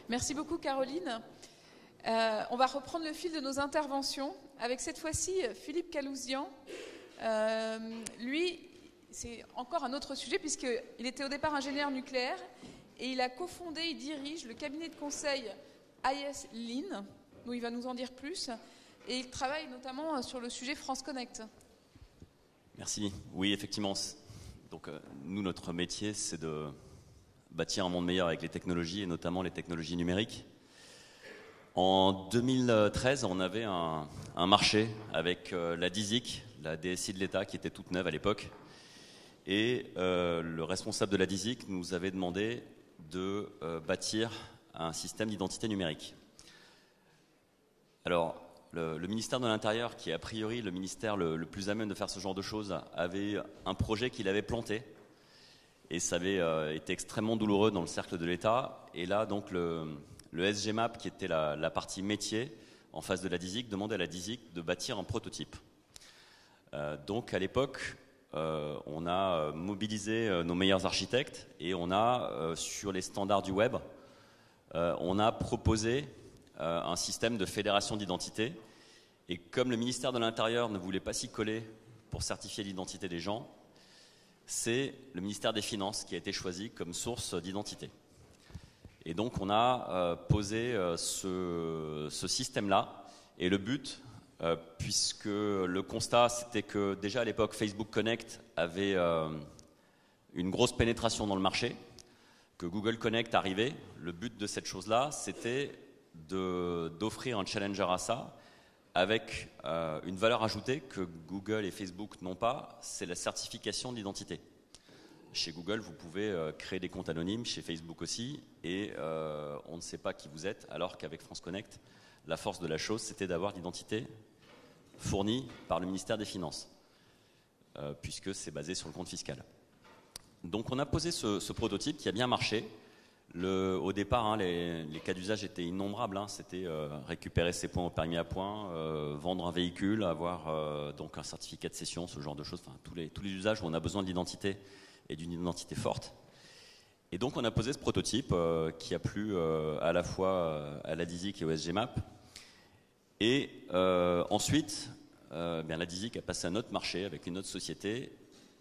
Merci beaucoup, Caroline. On va reprendre le fil de nos interventions avec cette fois-ci Philippe Calouzian. Lui, c'est encore un autre sujet puisqu'il était au départ ingénieur nucléaire et il a cofondé, il dirige le cabinet de conseil IS Lean, où il va nous en dire plus, et il travaille notamment sur le sujet France Connect. Merci. Oui, effectivement. Donc, nous, notre métier, c'est de bâtir un monde meilleur avec les technologies et notamment les technologies numériques. En 2013, on avait un marché avec la DISIC, la DSI de l'État, qui était toute neuve à l'époque. Et le responsable de la DISIC nous avait demandé de bâtir un système d'identité numérique. Alors, le ministère de l'Intérieur, qui est a priori le ministère le plus à même de faire ce genre de choses, avait un projet qu'il avait planté. Et ça avait été extrêmement douloureux dans le cercle de l'État. Et là, donc, le SGMAP, qui était la partie métier en face de la DISIC, demandait à la DISIC de bâtir un prototype. Donc, à l'époque, on a mobilisé nos meilleurs architectes et on a, sur les standards du web, on a proposé un système de fédération d'identité. Et comme le ministère de l'Intérieur ne voulait pas s'y coller pour certifier l'identité des gens, c'est le ministère des Finances qui a été choisi comme source d'identité. Et donc on a posé ce système-là. Et le but, puisque le constat c'était que déjà à l'époque Facebook Connect avait une grosse pénétration dans le marché, que Google Connect arrivait, le but de cette chose-là c'était d'offrir un challenger à ça avec une valeur ajoutée que Google et Facebook n'ont pas, c'est la certification d'identité. Chez Google, vous pouvez créer des comptes anonymes, chez Facebook aussi, et on ne sait pas qui vous êtes, alors qu'avec France Connect, la force de la chose, c'était d'avoir l'identité fournie par le ministère des Finances, puisque c'est basé sur le compte fiscal. Donc on a posé ce prototype qui a bien marché. Au départ, les cas d'usage étaient innombrables. C'était récupérer ses points au permis à points, vendre un véhicule, avoir donc un certificat de cession, ce genre de choses. Enfin, tous les usages où on a besoin de l'identité et d'une identité forte. Et donc on a posé ce prototype qui a plu à la fois à la DISIC et au SGMAP. Et ensuite, la DISIC a passé à un autre marché avec une autre société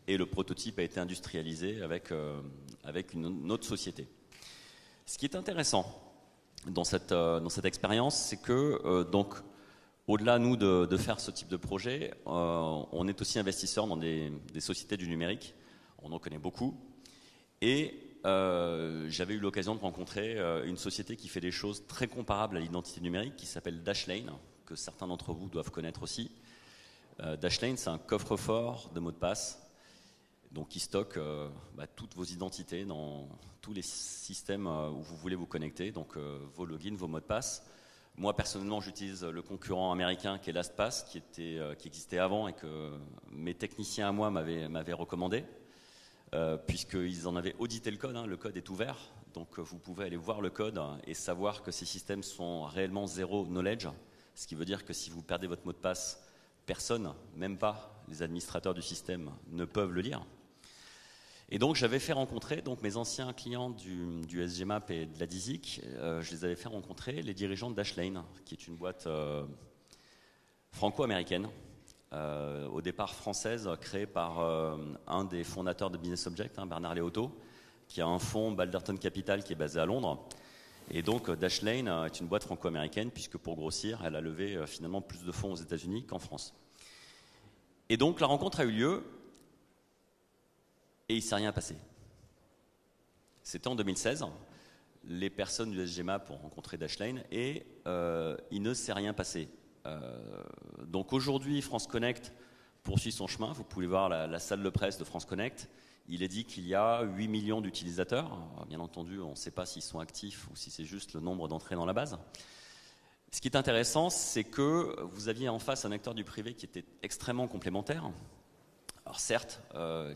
et le prototype a été industrialisé avec une autre société. Ce qui est intéressant dans cette expérience, c'est que donc au-delà nous de faire ce type de projet, on est aussi investisseur dans des sociétés du numérique. On en connaît beaucoup. Et j'avais eu l'occasion de rencontrer une société qui fait des choses très comparables à l'identité numérique, qui s'appelle Dashlane, que certains d'entre vous doivent connaître aussi. Dashlane, c'est un coffre-fort de mots de passe. Donc, qui stocke toutes vos identités dans tous les systèmes où vous voulez vous connecter, donc vos logins, vos mots de passe. Moi, personnellement, j'utilise le concurrent américain qui est LastPass, qui existait avant et que mes techniciens à moi m'avaient recommandé, puisqu'ils en avaient audité le code. Le code est ouvert, donc vous pouvez aller voir le code et savoir que ces systèmes sont réellement zéro knowledge, ce qui veut dire que si vous perdez votre mot de passe, personne, même pas les administrateurs du système, ne peuvent le lire. Et donc j'avais fait rencontrer mes anciens clients du SGMAP et de la DISIC, je les avais fait rencontrer les dirigeants de Dashlane, qui est une boîte franco-américaine, au départ française, créée par un des fondateurs de Business Object, Bernard Léoto, qui a un fonds Balderton Capital qui est basé à Londres. Et donc Dashlane est une boîte franco-américaine, puisque pour grossir, elle a levé finalement plus de fonds aux États-Unis qu'en France. Et donc la rencontre a eu lieu, et il ne s'est rien passé. C'était en 2016. Les personnes du SGMAP ont rencontré Dashlane et il ne s'est rien passé. Donc aujourd'hui, France Connect poursuit son chemin. Vous pouvez voir la salle de presse de France Connect. Il est dit qu'il y a 8 millions d'utilisateurs. Alors, bien entendu, on ne sait pas s'ils sont actifs ou si c'est juste le nombre d'entrées dans la base. Ce qui est intéressant, c'est que vous aviez en face un acteur du privé qui était extrêmement complémentaire. Alors certes,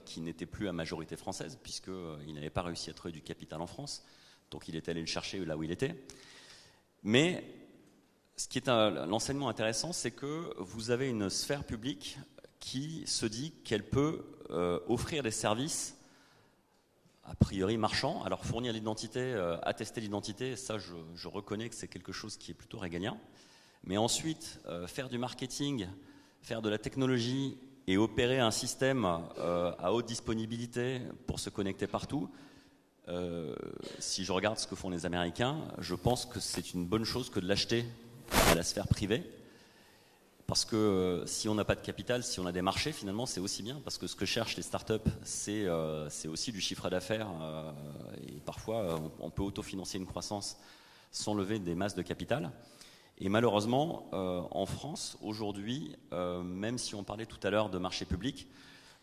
qui n'était plus à majorité française, puisqu'il n'avait pas réussi à trouver du capital en France, donc il est allé le chercher là où il était. Mais ce qui est l'enseignement intéressant, c'est que vous avez une sphère publique qui se dit qu'elle peut offrir des services a priori marchand. Alors fournir l'identité, attester l'identité, ça je reconnais que c'est quelque chose qui est plutôt régalien. Mais ensuite, faire du marketing, faire de la technologie et opérer un système à haute disponibilité pour se connecter partout, si je regarde ce que font les Américains, je pense que c'est une bonne chose que de l'acheter à la sphère privée. Parce que si on n'a pas de capital, si on a des marchés, finalement, c'est aussi bien. Parce que ce que cherchent les startups, c'est aussi du chiffre d'affaires. Et parfois, on peut autofinancer une croissance sans lever des masses de capital. Et malheureusement, en France, aujourd'hui, même si on parlait tout à l'heure de marché public,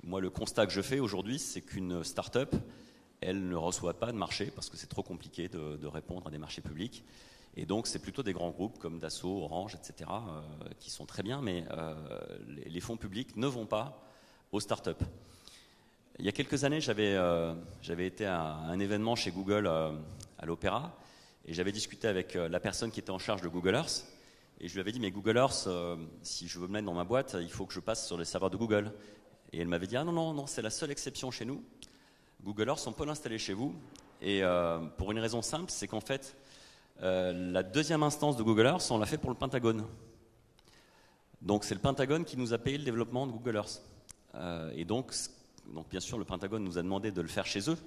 moi, le constat que je fais aujourd'hui, c'est qu'une startup, elle ne reçoit pas de marché parce que c'est trop compliqué de répondre à des marchés publics. Et donc, c'est plutôt des grands groupes comme Dassault, Orange, etc., qui sont très bien, mais les fonds publics ne vont pas aux startups. Il y a quelques années, j'avais été à un événement chez Google à l'Opéra, et j'avais discuté avec la personne qui était en charge de Google Earth, et je lui avais dit, mais Google Earth, si je veux me mettre dans ma boîte, il faut que je passe sur les serveurs de Google. Et elle m'avait dit, ah non, c'est la seule exception chez nous. Google Earth, on peut l'installer chez vous, et pour une raison simple, c'est qu'en fait, la deuxième instance de Google Earth, on l'a fait pour le Pentagone. Donc c'est le Pentagone qui nous a payé le développement de Google Earth. Et donc bien sûr, le Pentagone nous a demandé de le faire chez eux.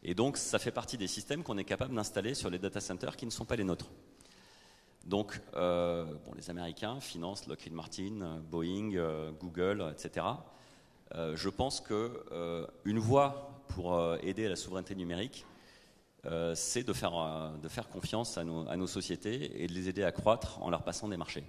Et donc ça fait partie des systèmes qu'on est capable d'installer sur les data centers qui ne sont pas les nôtres. Donc les Américains financent Lockheed Martin, Boeing, Google, etc. Je pense qu'une voie pour aider à la souveraineté numérique, c'est de faire confiance à nos sociétés et de les aider à croître en leur passant des marchés.